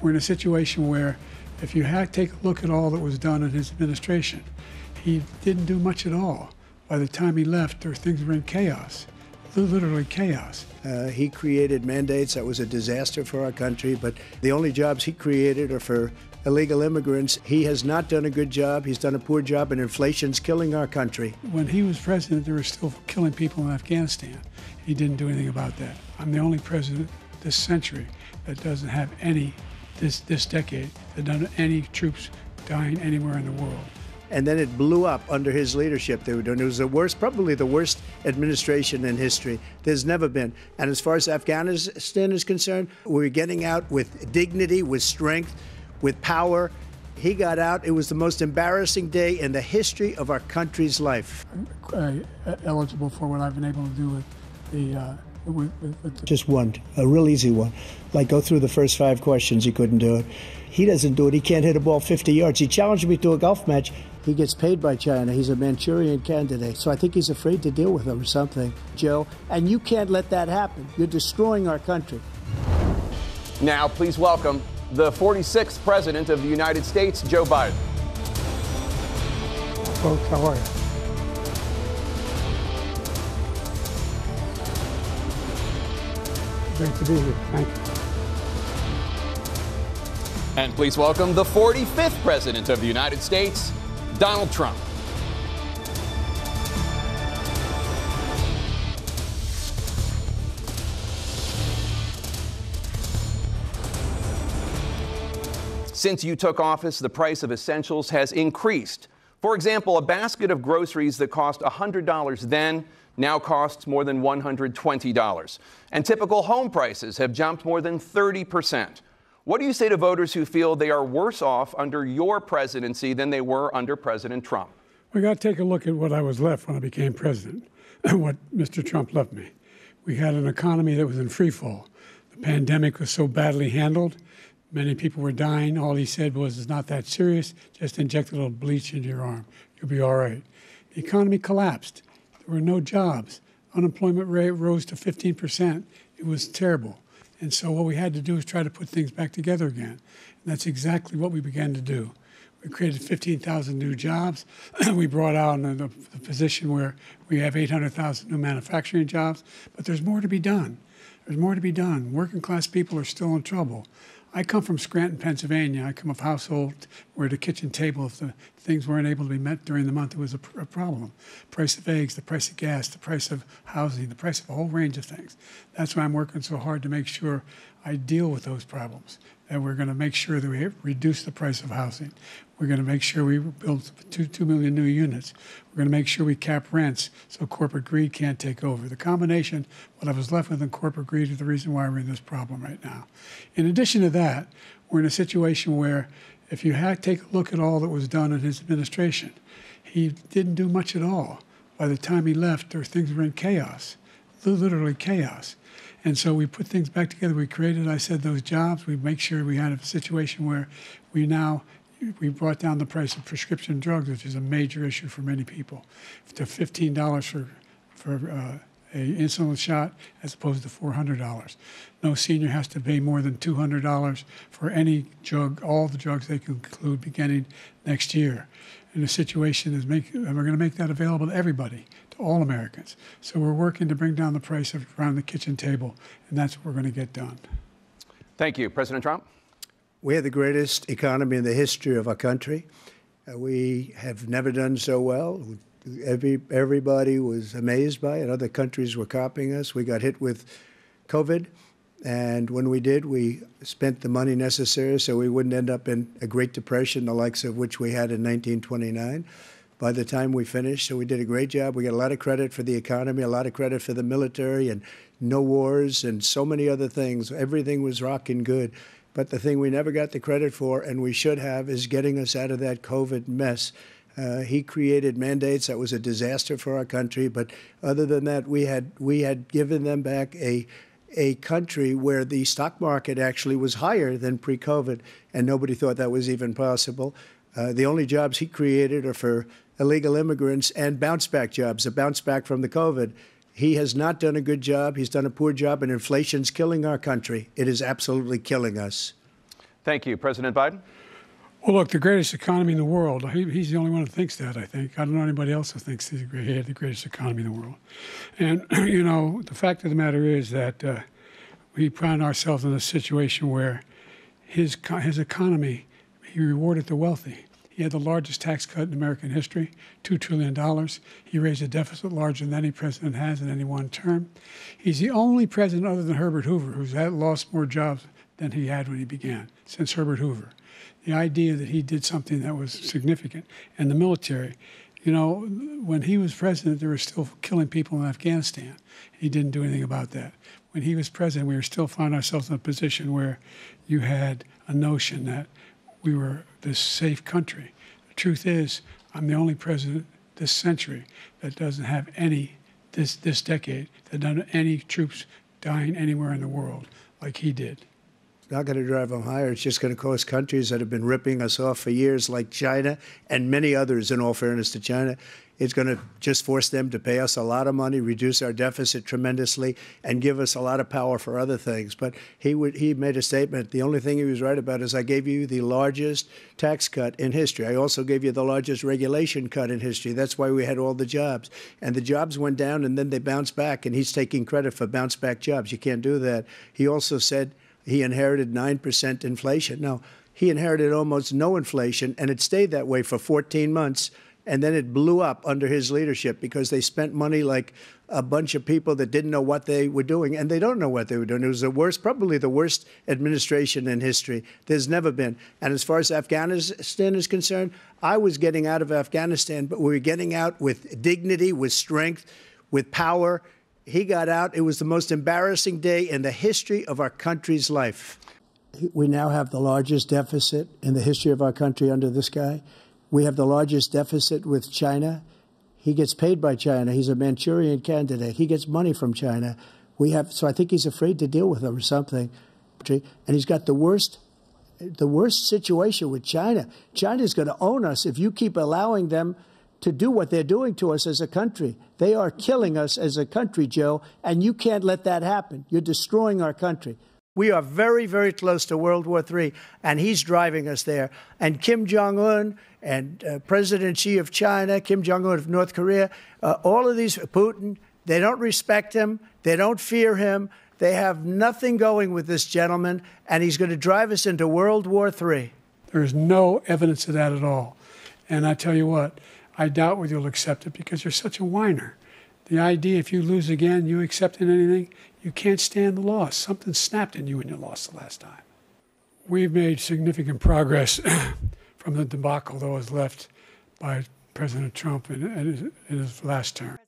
we're in a situation where if you take a look at all that was done in his administration, he didn't do much at all. By the time he left, things were in chaos, literally chaos. He created mandates that was a disaster for our country, but the only jobs he created are for illegal immigrants. He has not done a good job. He's done a poor job, and inflation's killing our country. When he was president, they were still killing people in Afghanistan. He didn't do anything about that. I'm the only president this century that doesn't have this decade, that doesn't have any troops dying anywhere in the world. And then it blew up under his leadership. They were doing it. Was the worst, probably the worst administration in history. There's never been. And as far as Afghanistan is concerned, we're getting out with dignity, with strength, with power. He got out. It was the most embarrassing day in the history of our country's life. Eligible for what I've been able to do with the just one, a real easy one. Like go through the first 5 questions, he couldn't do it. He doesn't do it. He can't hit a ball 50 yards. He challenged me to a golf match. He gets paid by China. He's a Manchurian candidate. So I think he's afraid to deal with him or something, Joe. And you can't let that happen. You're destroying our country. Now, please welcome the 46th President of the United States, Joe Biden. Folks, how are you? Great to be here. Thank you. And please welcome the 45th President of the United States, Donald Trump. Since you took office, the price of essentials has increased. For example, a basket of groceries that cost $100 then now costs more than $120. And typical home prices have jumped more than 30%. What do you say to voters who feel they are worse off under your presidency than they were under President Trump? We got to take a look at what I was left when I became president and what Mr. Trump left me. We had an economy that was in free fall. The pandemic was so badly handled. Many people were dying. All he said was, it's not that serious. Just inject a little bleach into your arm. You'll be all right. The economy collapsed. There were no jobs. Unemployment rate rose to 15%. It was terrible. And so what we had to do is try to put things back together again. And that's exactly what we began to do. We created 15,000 new jobs. We brought out the position where we have 800,000 new manufacturing jobs. But there's more to be done. There's more to be done. Working class people are still in trouble. I come from Scranton, Pennsylvania. I come of a household where the kitchen table, if the things weren't able to be met during the month, it was a problem. Price of eggs, the price of gas, the price of housing, the price of a whole range of things. That's why I'm working so hard to make sure I deal with those problems. That we're going to make sure that we reduce the price of housing. We're going to make sure we build 2 million new units. We're going to make sure we cap rents so corporate greed can't take over. The combination, what I was left with in corporate greed, is the reason why we're in this problem right now. In addition to that, we're in a situation where if you take a look at all that was done in his administration, he didn't do much at all. By the time he left, things were in chaos, literally chaos. And so we put things back together. We created, I said, those jobs. We make sure we had a situation where we brought down the price of prescription drugs, which is a major issue for many people, to $15 for an insulin shot as opposed to $400. No senior has to pay more than $200 for any drug, all the drugs they can include beginning next year. And the situation is and we're going to make that available to everybody, to all Americans. So we're working to bring down the price around the kitchen table, and that's what we're going to get done. Thank you. President Trump? We have the greatest economy in the history of our country. We have never done so well. Everybody was amazed by it. Other countries were copying us. We got hit with COVID. And when we did, we spent the money necessary so we wouldn't end up in a Great Depression, the likes of which we had in 1929. By the time we finished, so we did a great job. We got a lot of credit for the economy, a lot of credit for the military, and no wars, and so many other things. Everything was rocking good. But the thing we never got the credit for, and we should have, is getting us out of that COVID mess. He created mandates that was a disaster for our country. But other than that, we had given them back a country where the stock market actually was higher than pre-COVID, and nobody thought that was even possible. The only jobs he created are for illegal immigrants and bounce-back jobs, a bounce-back from the COVID. He has not done a good job. He's done a poor job, and inflation's killing our country. It is absolutely killing us. Thank you. President Biden? Well, look, the greatest economy in the world, he's the only one who thinks that, I think. I don't know anybody else who thinks he had the greatest economy in the world. And, you know, the fact of the matter is that we find ourselves in a situation where his economy, he rewarded the wealthy. He had the largest tax cut in American history, $2 trillion. He raised a deficit larger than any president has in any one term. He's the only president other than Herbert Hoover who's lost more jobs than he had when he began, since Herbert Hoover. The idea that he did something that was significant. And the military, you know, when he was president, they were still killing people in Afghanistan. He didn't do anything about that. When he was president, we were still finding ourselves in a position where you had a notion that we were this safe country. The truth is, I'm the only president this century that doesn't have any, this decade, that doesn't have any troops dying anywhere in the world like he did. Not going to drive them higher. It's just going to cause countries that have been ripping us off for years, like China and many others, in all fairness to China, it's going to just force them to pay us a lot of money, reduce our deficit tremendously, and give us a lot of power for other things. But he made a statement. The only thing he was right about is I gave you the largest tax cut in history. I also gave you the largest regulation cut in history. That's why we had all the jobs. And the jobs went down, and then they bounced back, and he's taking credit for bounce-back jobs. You can't do that. He also said he inherited 9% inflation. No, he inherited almost no inflation, and it stayed that way for 14 months. And then it blew up under his leadership because they spent money like a bunch of people that didn't know what they were doing, and they don't know what they were doing. It was the worst, probably the worst administration in history. There's never been. And as far as Afghanistan is concerned, I was getting out of Afghanistan, but we were getting out with dignity, with strength, with power. He got out. It was the most embarrassing day in the history of our country's life. We now have the largest deficit in the history of our country under this guy. We have the largest deficit with China. He gets paid by China. He's a Manchurian candidate. He gets money from China. So I think he's afraid to deal with them or something. And he's got the worst situation with China. China's going to own us if you keep allowing them to do what they're doing to us as a country. They are killing us as a country, Joe, and you can't let that happen. You're destroying our country. We are very, very close to World War III, and he's driving us there. And Kim Jong-un and President Xi of China, Kim Jong-un of North Korea, all of these, Putin, they don't respect him. They don't fear him. They have nothing going with this gentleman, and he's going to drive us into World War III. There's no evidence of that at all. And I tell you what, I doubt whether you'll accept it because you're such a whiner. The idea, if you lose again, you accepting anything, you can't stand the loss. Something snapped in you when you lost the last time. We've made significant progress from the debacle that was left by President Trump in his last term.